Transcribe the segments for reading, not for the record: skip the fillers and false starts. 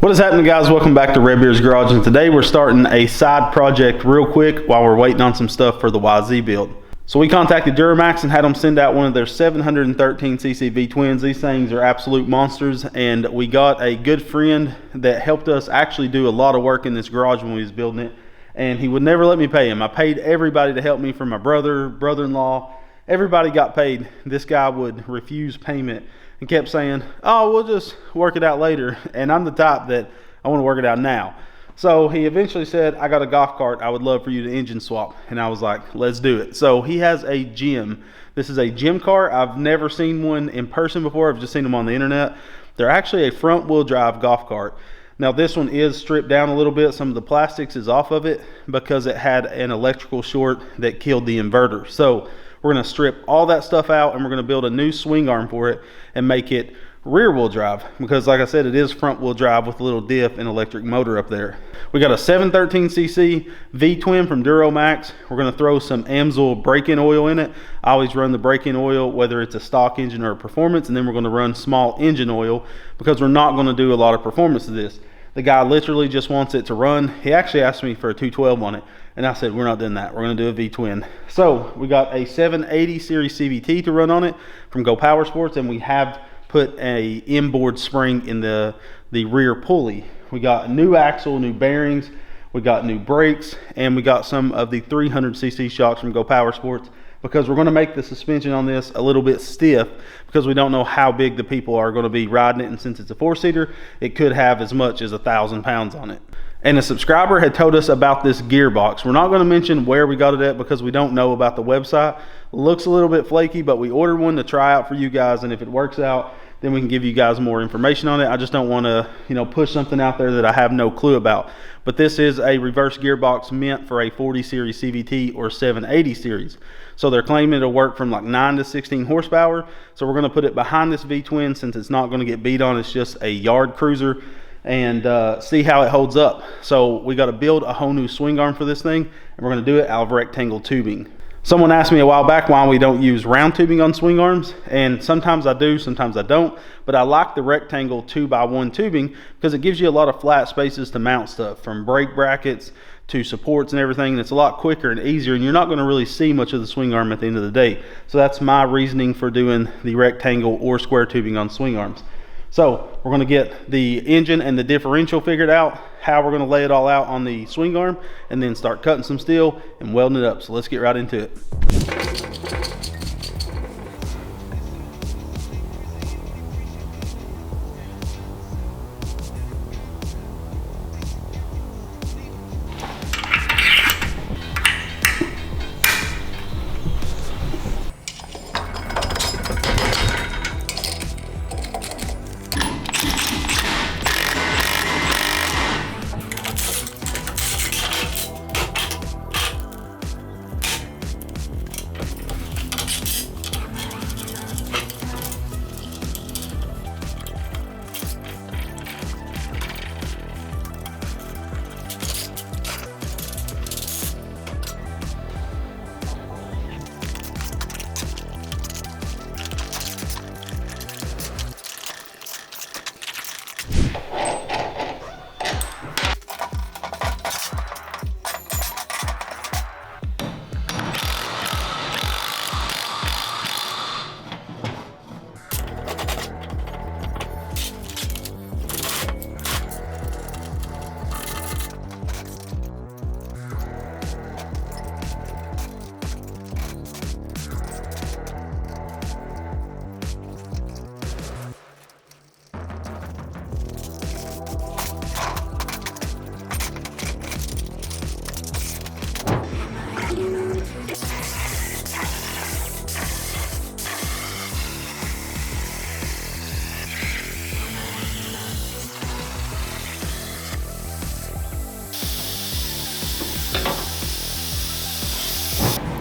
What is happening, guys? Welcome back to Red Beard's Garage, and today we're starting a side project real quick while we're waiting on some stuff for the YZ build. So we contacted Gearbox and had them send out one of their 713cc V-twins. These things are absolute monsters, and we got a good friend that helped us actually do a lot of work in this garage when we was building it, and he would never let me pay him. I paid everybody to help me, from my brother, brother-in-law, everybody got paid. This guy would refuse payment and kept saying, oh, we'll just work it out later. And I'm the type that I want to work it out now. So he eventually said, I got a golf cart, I would love for you to engine swap. And I was like, let's do it. So he has a gym. This is a gym cart. I've never seen one in person before. I've just seen them on the internet. They're actually a front wheel drive golf cart. Now this one is stripped down a little bit. Some of the plastics is off of it because it had an electrical short that killed the inverter. So we're going to strip all that stuff out, and we're going to build a new swing arm for it and make it rear wheel drive, because like I said, it is front wheel drive with a little diff and electric motor up there. We got a 713cc V-twin from Duramax. We're going to throw some Amsoil break-in oil in it. I always run the break-in oil whether it's a stock engine or a performance, and then we're going to run small engine oil because we're not going to do a lot of performance to this. The guy literally just wants it to run. He actually asked me for a 212 on it, and I said, we're not doing that. We're going to do a V-twin. So we got a 780 series CVT to run on it from Go Power Sports, and we have put a inboard spring in the rear pulley. We got a new axle, new bearings, we got new brakes, and we got some of the 300cc shocks from Go Power Sports, because we're going to make the suspension on this a little bit stiff because we don't know how big the people are going to be riding it, and since it's a four-seater, it could have as much as 1,000 pounds on it. And a subscriber had told us about this gearbox. We're not going to mention where we got it at because we don't know about the website. Looks a little bit flaky, but we ordered one to try out for you guys, and if it works out, then we can give you guys more information on it. I just don't want to, push something out there that I have no clue about. But this is a reverse gearbox meant for a 40 series CVT or 780 series. So they're claiming it'll work from like 9 to 16 horsepower. So we're going to put it behind this V-twin since it's not going to get beat on. It's just a yard cruiser, and see how it holds up. So we got to build a whole new swing arm for this thing, and we're going to do it out of rectangle tubing. Someone asked me a while back why we don't use round tubing on swing arms, and sometimes I do, sometimes I don't, but I like the rectangle 2x1 tubing because it gives you a lot of flat spaces to mount stuff, from brake brackets to supports and everything, and it's a lot quicker and easier, and you're not going to really see much of the swing arm at the end of the day. So that's my reasoning for doing the rectangle or square tubing on swing arms. So we're going to get the engine and the differential figured out, how we're going to lay it all out on the swing arm, and then start cutting some steel and welding it up. So let's get right into it.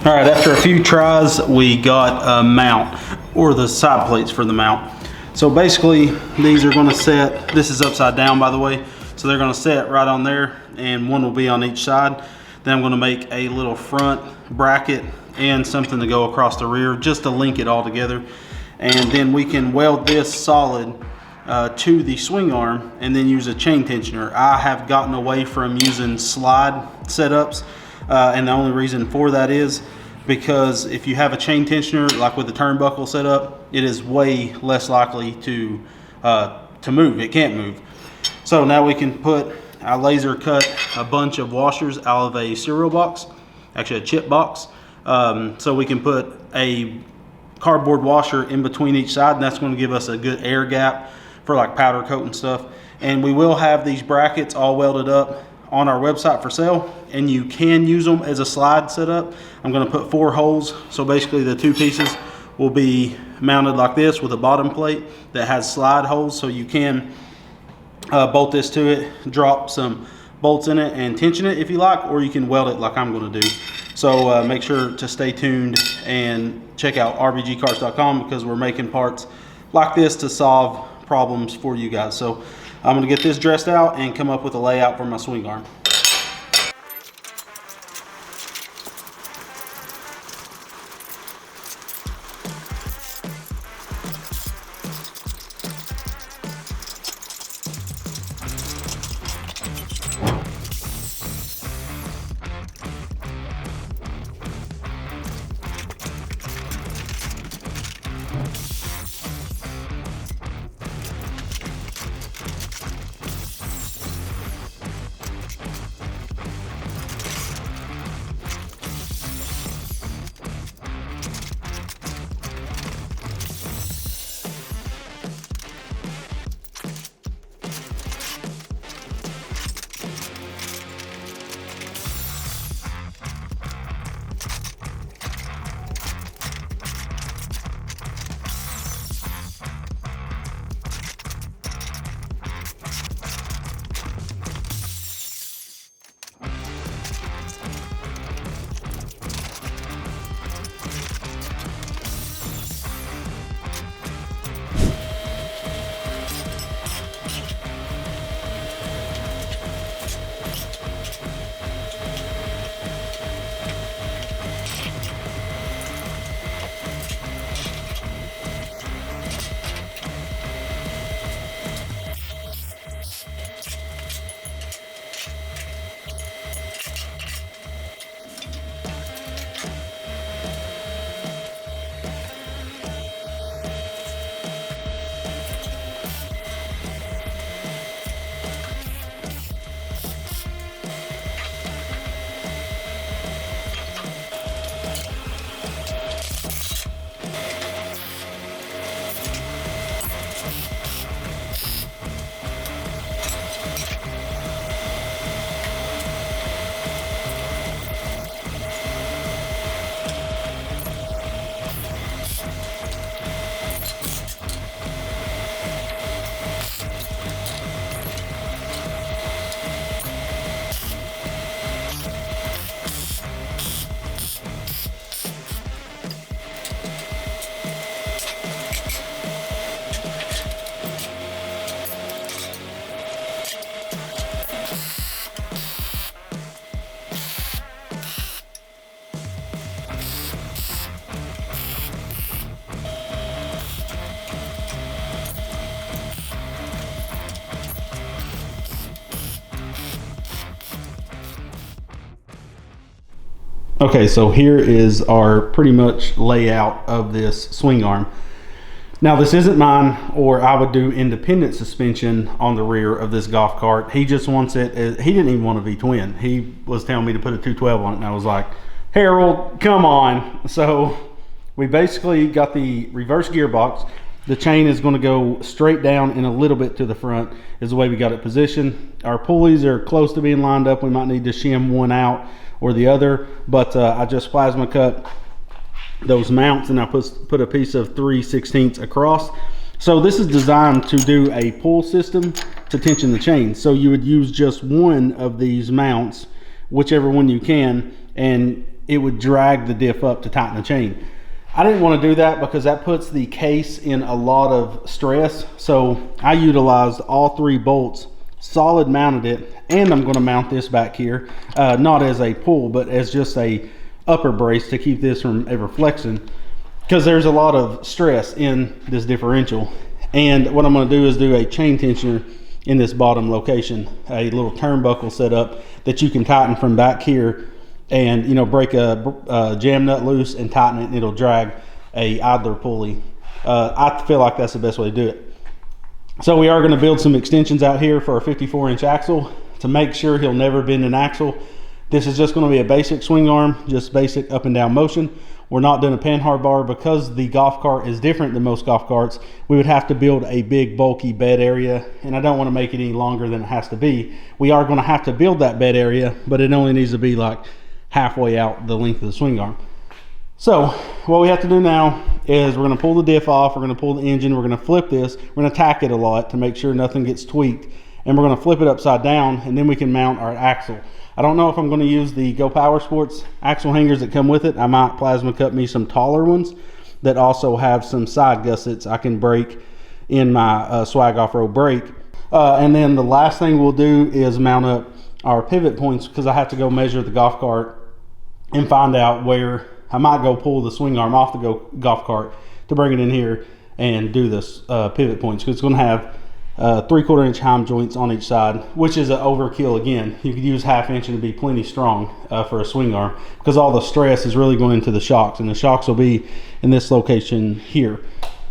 All right, after a few tries, we got a mount, or the side plates for the mount. So basically, these are gonna set, this is upside down by the way, so they're gonna set right on there, and one will be on each side. Then I'm gonna make a little front bracket and something to go across the rear just to link it all together. And then we can weld this solid to the swing arm and then use a chain tensioner. I have gotten away from using slide setups, and the only reason for that is because if you have a chain tensioner, like with the turnbuckle setup, it is way less likely to move. It can't move. So now we can I laser cut a bunch of washers out of a cereal box, actually a chip box. So we can put a cardboard washer in between each side, and that's going to give us a good air gap for like powder coat and stuff. And we will have these brackets all welded up on our website for sale, and you can use them as a slide setup. I'm going to put 4 holes, so basically the 2 pieces will be mounted like this with a bottom plate that has slide holes, so you can bolt this to it, drop some bolts in it and tension it if you like, or you can weld it like I'm going to do. So make sure to stay tuned and check out rbgkarts.com, because we're making parts like this to solve problems for you guys. So I'm going to get this dressed out and come up with a layout for my swing arm. Okay, so here is our pretty much layout of this swing arm. Now this isn't mine, or I would do independent suspension on the rear of this golf cart. He just wants it, he didn't even want a V-twin. He was telling me to put a 212 on it, and I was like, Harold, come on. So we basically got the reverse gearbox. The chain is going to go straight down and a little bit to the front is the way we got it positioned. Our pulleys are close to being lined up. We might need to shim one out or the other, but I just plasma cut those mounts, and I put a piece of 3/16 across. So this is designed to do a pull system to tension the chain. So you would use just one of these mounts, whichever one you can, and it would drag the diff up to tighten the chain. I didn't want to do that because that puts the case in a lot of stress. So I utilized all 3 bolts, solid mounted it, and I'm going to mount this back here, not as a pull, but as just a upper brace to keep this from ever flexing, because there's a lot of stress in this differential. And what I'm going to do is do a chain tensioner in this bottom location, a little turnbuckle set up that you can tighten from back here, and you know, break a jam nut loose and tighten it, and it'll drag a idler pulley. I feel like that's the best way to do it. So we are going to build some extensions out here for our 54-inch axle to make sure he'll never bend an axle. This is just going to be a basic swing arm, just basic up and down motion. We're not doing a panhard bar because the golf cart is different than most golf carts. We would have to build a big bulky bed area, and I don't want to make it any longer than it has to be. We are going to have to build that bed area, but it only needs to be like halfway out the length of the swing arm. So what we have to do now is we're going to pull the diff off, we're going to pull the engine, we're going to flip this, we're going to tack it a lot to make sure nothing gets tweaked, and we're going to flip it upside down, and then we can mount our axle. I don't know if I'm going to use the Go Power Sports axle hangers that come with it. I might plasma cut me some taller ones that also have some side gussets I can break in my Swag Off-Road brake. And then the last thing we'll do is mount up our pivot points, because I have to go measure the golf cart and find out where I might go pull the swing arm off the golf cart to bring it in here and do this pivot points, because it's going to have 3/4 inch heim joints on each side, which is an overkill. Again, you could use 1/2 inch and it'd be plenty strong for a swing arm, because all the stress is really going into the shocks, and the shocks will be in this location here.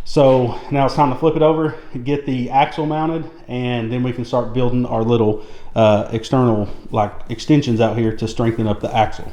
So now it's time to flip it over, get the axle mounted, and then we can start building our little external like extensions out here to strengthen up the axle.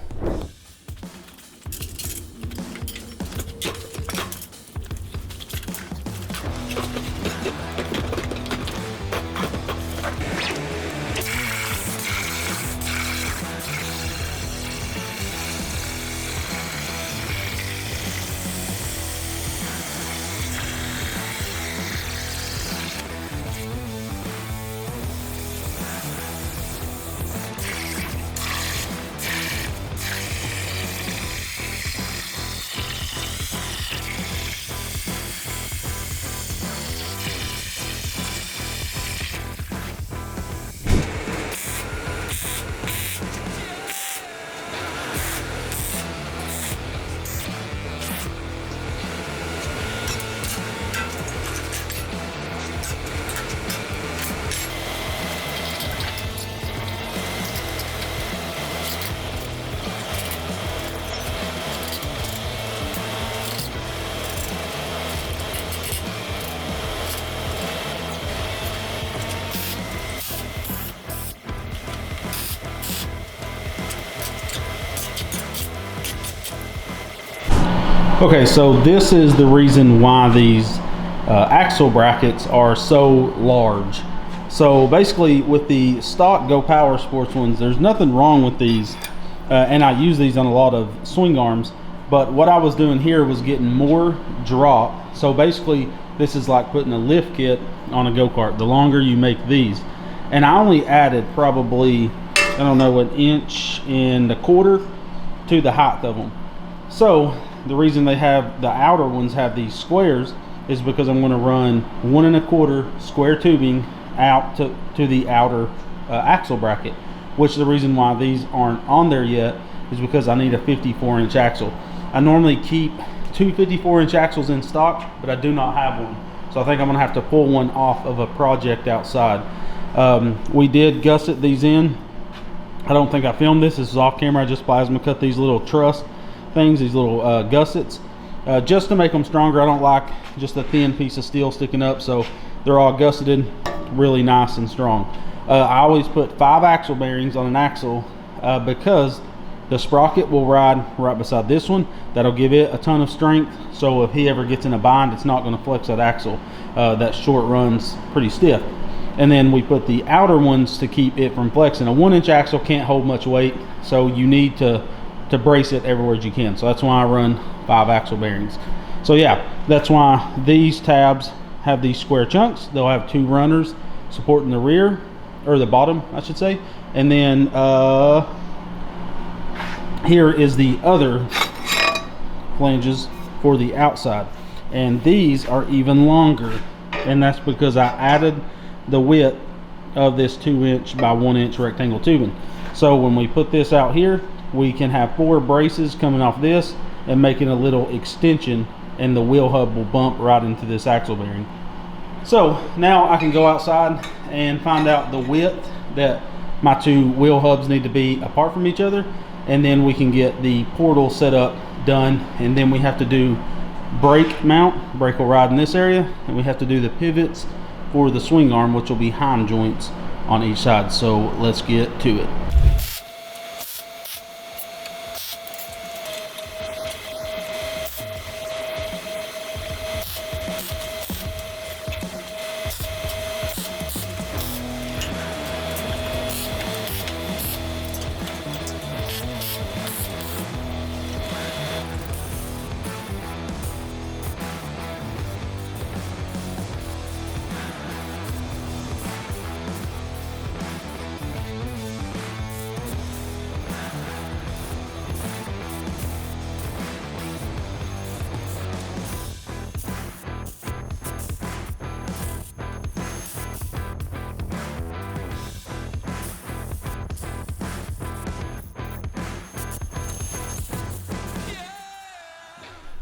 Okay, so this is the reason why these axle brackets are so large. So basically with the stock Go Power Sports ones, there's nothing wrong with these, and I use these on a lot of swing arms, but what I was doing here was getting more drop. So basically this is like putting a lift kit on a go-kart, the longer you make these. And I only added probably, I don't know, 1.25 inches to the height of them. So the reason they have the outer ones have these squares is because I'm going to run 1 1/4 square tubing out to the outer axle bracket, which is the reason why these aren't on there yet, is because I need a 54-inch axle. I normally keep 2 54-inch axles in stock, but I do not have one, so I think I'm going to have to pull one off of a project outside. We did gusset these in. I don't think I filmed this. This is off camera. I just plasma cut these little truss things, these little gussets, just to make them stronger. I don't like just a thin piece of steel sticking up, so they're all gusseted, really nice and strong. I always put 5 axle bearings on an axle because the sprocket will ride right beside this one. That'll give it a ton of strength, so if he ever gets in a bind, it's not going to flex that axle. That short run's pretty stiff. And then we put the outer ones to keep it from flexing. A 1-inch axle can't hold much weight, so you need to brace it everywhere you can. So that's why I run 5 axle bearings. So yeah, that's why these tabs have these square chunks. They'll have 2 runners supporting the rear, or the bottom I should say, and then here is the other flanges for the outside, and these are even longer, and that's because I added the width of this 2-inch by 1-inch rectangle tubing. So when we put this out here, we can have 4 braces coming off this and making a little extension, and the wheel hub will bump right into this axle bearing. So now I can go outside and find out the width that my two wheel hubs need to be apart from each other, and then we can get the portal set up done. And then we have to do brake mount. Brake will ride in this area, and we have to do the pivots for the swing arm, which will be hind joints on each side. So let's get to it.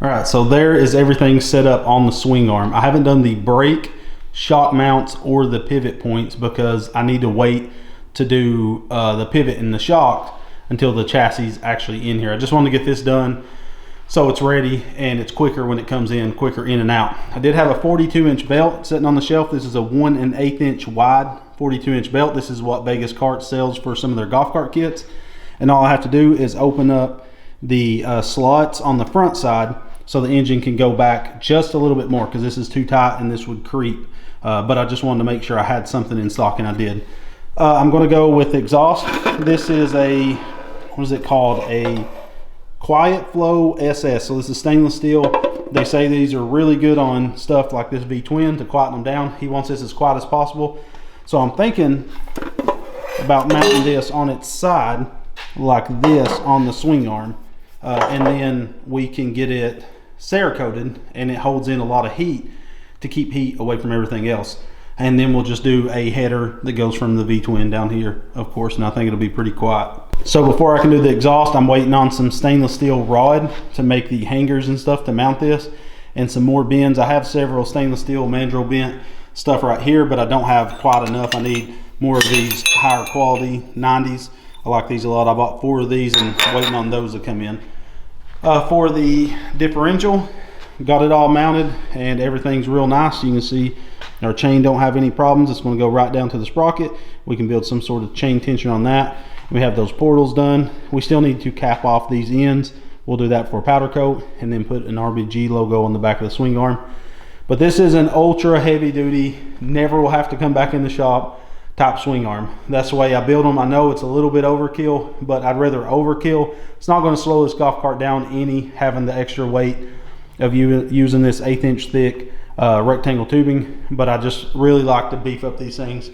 All right, so there is everything set up on the swing arm. I haven't done the brake, shock mounts, or the pivot points because I need to wait to do the pivot and the shock until the chassis is actually in here. I just want to get this done so it's ready and it's quicker when it comes in, quicker in and out. I did have a 42-inch belt sitting on the shelf. This is a 1 1/8 inch wide 42-inch belt. This is what Vegas Kart sells for some of their golf cart kits. And all I have to do is open up the slots on the front side so the engine can go back just a little bit more, because this is too tight and this would creep. But I just wanted to make sure I had something in stock, and I did. I'm going to go with exhaust. This is a, what is it called? A Quiet Flow SS. So this is stainless steel. They say these are really good on stuff like this V-twin to quieten them down. He wants this as quiet as possible. So I'm thinking about mounting this on its side like this on the swing arm. And then we can get it Cerakoted, and it holds in a lot of heat to keep heat away from everything else. And then we'll just do a header that goes from the V-twin down here, of course, and I think it'll be pretty quiet. So before I can do the exhaust, I'm waiting on some stainless steel rod to make the hangers and stuff to mount this, and some more bends. I have several stainless steel mandrel bent stuff right here, but I don't have quite enough. I need more of these higher quality 90s. I like these a lot. I bought 4 of these and waiting on those to come in. For the differential, got it all mounted and everything's real nice. You can see our chain don't have any problems. It's going to go right down to the sprocket. We can build some sort of chain tension on that. We have those portals done. We still need to cap off these ends. We'll do that for powder coat and then put an RBG logo on the back of the swing arm. But this is an ultra heavy duty, never will have to come back in the shop type swing arm. That's the way I build them. I know it's a little bit overkill, but I'd rather overkill. It's not going to slow this golf cart down any, having the extra weight of using this 1/8 inch thick rectangle tubing, but I just really like to beef up these things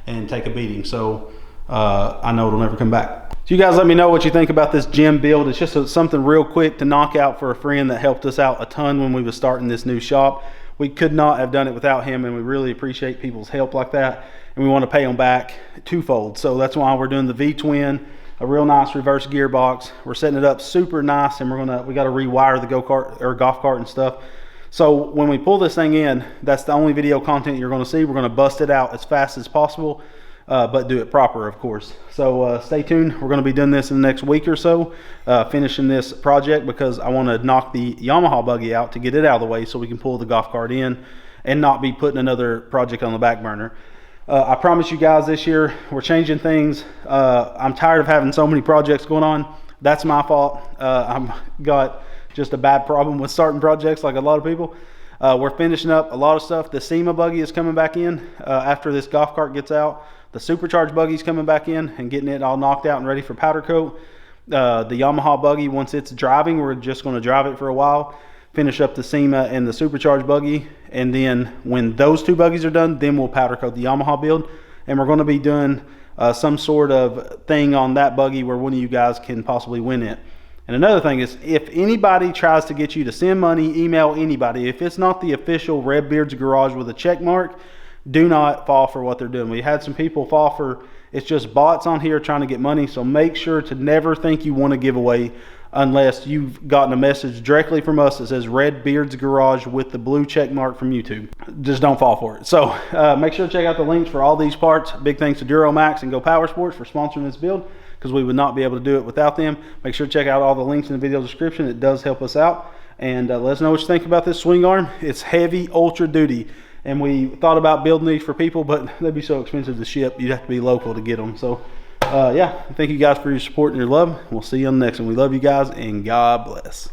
and take a beating, so I know it'll never come back. So you guys let me know what you think about this gym build. It's just something real quick to knock out for a friend that helped us out a ton when we was starting this new shop. We could not have done it without him, and we really appreciate people's help like that, and we want to pay them back twofold. So that's why we're doing the V-twin, a real nice reverse gearbox. We're setting it up super nice, and we got to rewire the go-kart or golf cart and stuff. So when we pull this thing in, that's the only video content you're going to see. We're going to bust it out as fast as possible, but do it proper, of course. So stay tuned. We're going to be doing this in the next week or so, finishing this project, because I want to knock the Yamaha buggy out to get it out of the way so we can pull the golf cart in and not be putting another project on the back burner. I promise you guys, this year we're changing things. I'm tired of having so many projects going on. That's my fault. I've got just a bad problem with starting projects like a lot of people. We're finishing up a lot of stuff. The SEMA buggy is coming back in after this golf cart gets out. The supercharged buggy is coming back in and getting it all knocked out and ready for powder coat. The Yamaha buggy, once it's driving, we're just going to drive it for a while, finish up the SEMA and the supercharged buggy, and then when those two buggies are done, then we'll powder coat the Yamaha build. And we're going to be doing some sort of thing on that buggy where one of you guys can possibly win it. And another thing is, if anybody tries to get you to send money, email anybody, if it's not the official Redbeard's Garage with a check mark, do not fall for what they're doing. We had some people fall for, it's just bots on here trying to get money. So make sure to never think you want to give away unless you've gotten a message directly from us that says Red Beard's Garage with the blue check mark from YouTube. Just don't fall for it. So make sure to check out the links for all these parts. Big thanks to Duramax and Go Power Sports for sponsoring this build, because we would not be able to do it without them. Make sure to check out all the links in the video description. It does help us out. And let us know what you think about this swing arm. It's heavy, ultra duty. And we thought about building these for people, but they'd be so expensive to ship. You'd have to be local to get them. So yeah, thank you guys for your support and your love. We'll see you on the next one. We love you guys, and God bless.